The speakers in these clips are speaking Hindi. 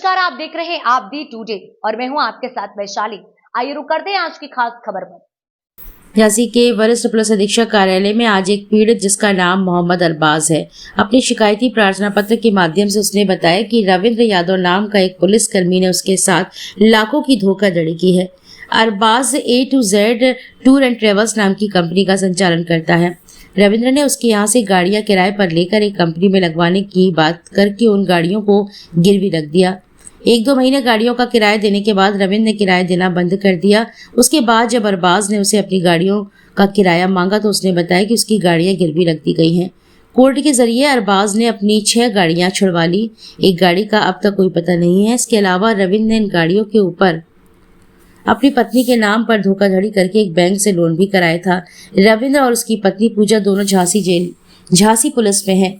नमस्कार, आप देख रहे हैं आप दी टुडे और मैं हूं आपके साथ वैशाली। आइए रुक करते हैं आज की खास खबर पर। झांसी के वरिष्ठ पुलिस अधीक्षक कार्यालय में आज एक पीड़ित जिसका नाम मोहम्मद अरबाज है, अपनी शिकायती प्रार्थना पत्र के माध्यम से उसने बताया कि रविंद्र यादव नाम का एक पुलिसकर्मी ने उसके साथ लाखों की धोखाधड़ी की है। Arbaaz A to Z tour and travels नाम की कंपनी का संचालन करता है। रविंद्र ने उसके यहाँ से गाड़ियां किराए पर लेकर एक कंपनी में लगवाने की बात करके उन गाड़ियों को गिरवी रख दिया। 1-2 महीने गाड़ियों का किराया देने के बाद रविंद्र ने किराया देना बंद कर दिया। उसके बाद जब अरबाज ने उसे अपनी गाड़ियों का किराया मांगा तो उसने बताया कि उसकी गाड़ियां गिरवी रख दी गई हैं। कोर्ट के जरिए अरबाज ने अपनी 6 गाड़ियां छुड़वा ली। एक गाड़ी का अब तक कोई पता नहीं है। इसके अलावा रविंद्र ने इन गाड़ियों के ऊपर अपनी पत्नी के नाम पर धोखाधड़ी करके एक बैंक से लोन भी कराया था। रविंद्र और उसकी पत्नी पूजा दोनों झांसी पुलिस में हैं।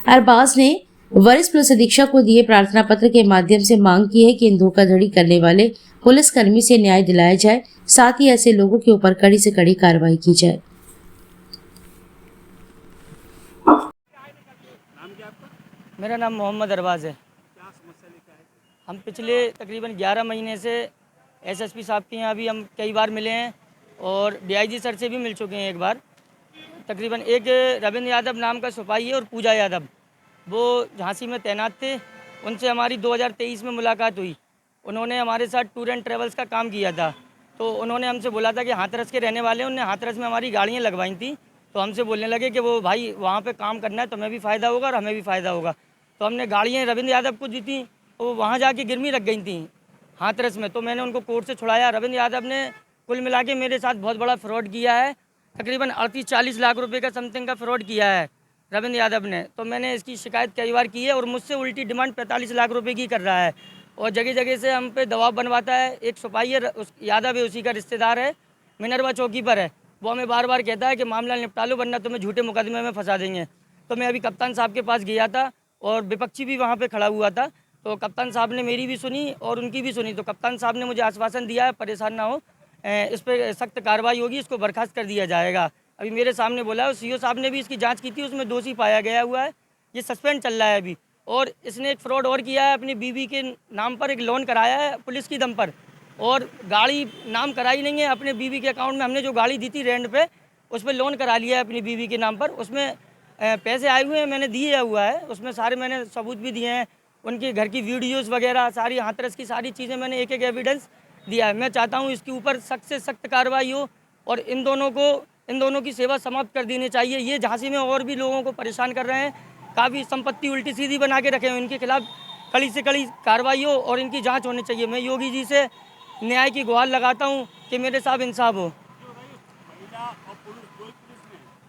अरबाज ने वरिष्ठ पुलिस अधीक्षक को दिए प्रार्थना पत्र के माध्यम से मांग की है कि इन धोखाधड़ी करने वाले पुलिसकर्मी से न्याय दिलाया जाए, साथ ही ऐसे लोगों के ऊपर कड़ी से कड़ी कार्रवाई की जाए। मेरा नाम मोहम्मद अरबाज है। क्या समस्या लेकर आए? हम पिछले तकरीबन 11 महीने से एसएसपी साहब के यहाँ भी हम कई बार मिले हैं और डीआईजी सर से भी मिल चुके हैं एक बार। तकरीबन एक रविंद्र यादव नाम का सिपाही है और पूजा यादव, वो झांसी में तैनात थे। उनसे हमारी 2023 में मुलाकात हुई। उन्होंने हमारे साथ टूर एंड ट्रेवल्स का काम किया था। तो उन्होंने हमसे बोला था कि हाथरस के रहने वाले हैं, उन्होंने हाथरस में हमारी गाड़ियाँ लगवाई थी। तो हमसे बोलने लगे कि वो भाई वहाँ पे काम करना है, तुम्हें भी फ़ायदा होगा और हमें भी फ़ायदा होगा। तो हमने गाड़ियाँ रविंद्र यादव को दी थी, वो वहाँ जाके गिरवी रख गई थी हाथरस में। तो मैंने उनको कोर्ट से छुड़ाया। रविंद्र यादव ने कुल मिला के मेरे साथ बहुत बड़ा फ्रॉड किया है। तकरीबन 38-40 लाख रुपए का समथिंग का फ्रॉड किया है रविंद्र यादव ने। तो मैंने इसकी शिकायत कई बार की है और मुझसे उल्टी डिमांड 45 लाख रुपए की कर रहा है और जगह जगह से हम पे दबाव बनवाता है। एक सिपाही है यादव है, उसी का रिश्तेदार है, मिनरवा चौकी पर है। वो हमें बार बार कहता है कि मामला निपटा लो वरना तुम्हें झूठे मुकदमे में फंसा देंगे। तो मैं अभी कप्तान साहब के पास गया था और विपक्षी भी वहाँ पर खड़ा हुआ था। तो कप्तान साहब ने मेरी भी सुनी और उनकी भी सुनी। तो कप्तान साहब ने मुझे आश्वासन दिया है परेशान ना हो, इस पर सख्त कार्रवाई होगी, इसको बर्खास्त कर दिया जाएगा। अभी मेरे सामने बोला है। सीओ साहब ने भी इसकी जांच की थी, उसमें दोषी पाया गया हुआ है। ये सस्पेंड चल रहा है अभी। और इसने एक फ्रॉड और किया है, अपनी बीवी के नाम पर एक लोन कराया है पुलिस की दम पर और गाड़ी नाम कराई नहीं है। अपने बीवी के अकाउंट में हमने जो गाड़ी दी थी रेंट पे, उस पर लोन करा लिया है अपनी बीवी के नाम पर। उसमें पैसे आए हुए हैं, मैंने दिए हुआ है, उसमें सारे मैंने सबूत भी दिए हैं। उनके घर की वीडियोज़ वगैरह सारी हाथरस की सारी चीज़ें मैंने एक एक एविडेंस दिया है। मैं चाहता हूँ इसके ऊपर सख्त से सख्त कार्रवाई हो और इन दोनों की सेवा समाप्त कर देनी चाहिए। ये झांसी में और भी लोगों को परेशान कर रहे हैं, काफ़ी संपत्ति उल्टी सीधी बना के रखे हैं। इनके खिलाफ कड़ी से कड़ी कार्रवाई हो और इनकी जांच होनी चाहिए। मैं योगी जी से न्याय की गुहार लगाता हूं कि मेरे साथ इंसाफ हो।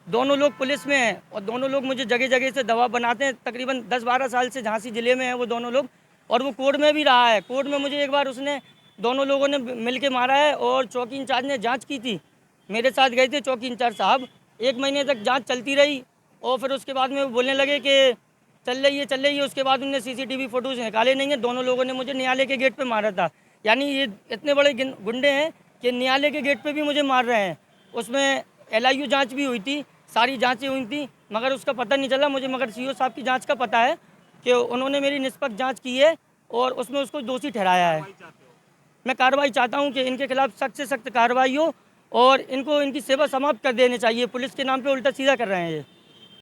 दोनों लोग पुलिस में हैं और दोनों लोग मुझे जगह जगह से दबाव बनाते हैं। तकरीबन 10-12 साल से झांसी ज़िले में हैं वो दोनों लोग और वो कोर्ट में भी रहा है। कोर्ट में मुझे एक बार उसने दोनों लोगों ने मिल के मारा है और चौकी इंचार्ज ने जाँच की थी। मेरे साथ गए थे चौकी इंचार्ज साहब, 1 महीने तक जांच चलती रही और फिर उसके बाद में वो बोलने लगे कि चल रही है। उसके बाद उन्होंने सीसीटीवी फोटोज निकाले नहीं है। दोनों लोगों ने मुझे न्यायालय के गेट पे मारा था। यानी ये इतने बड़े गुंडे हैं कि न्यायालय के गेट पे भी मुझे मार रहे हैं। उसमें LIU जाँच भी हुई थी, सारी जाँचें हुई थी, मगर उसका पता नहीं चला मुझे। मगर CO साहब की जाँच का पता है कि उन्होंने मेरी निष्पक्ष जाँच की है और उसमें उसको दोषी ठहराया है। मैं कार्रवाई चाहता हूँ कि इनके खिलाफ सख्त से सख्त कार्रवाई हो और इनको इनकी सेवा समाप्त कर देनी चाहिए। पुलिस के नाम पे उल्टा सीधा कर रहे हैं ये।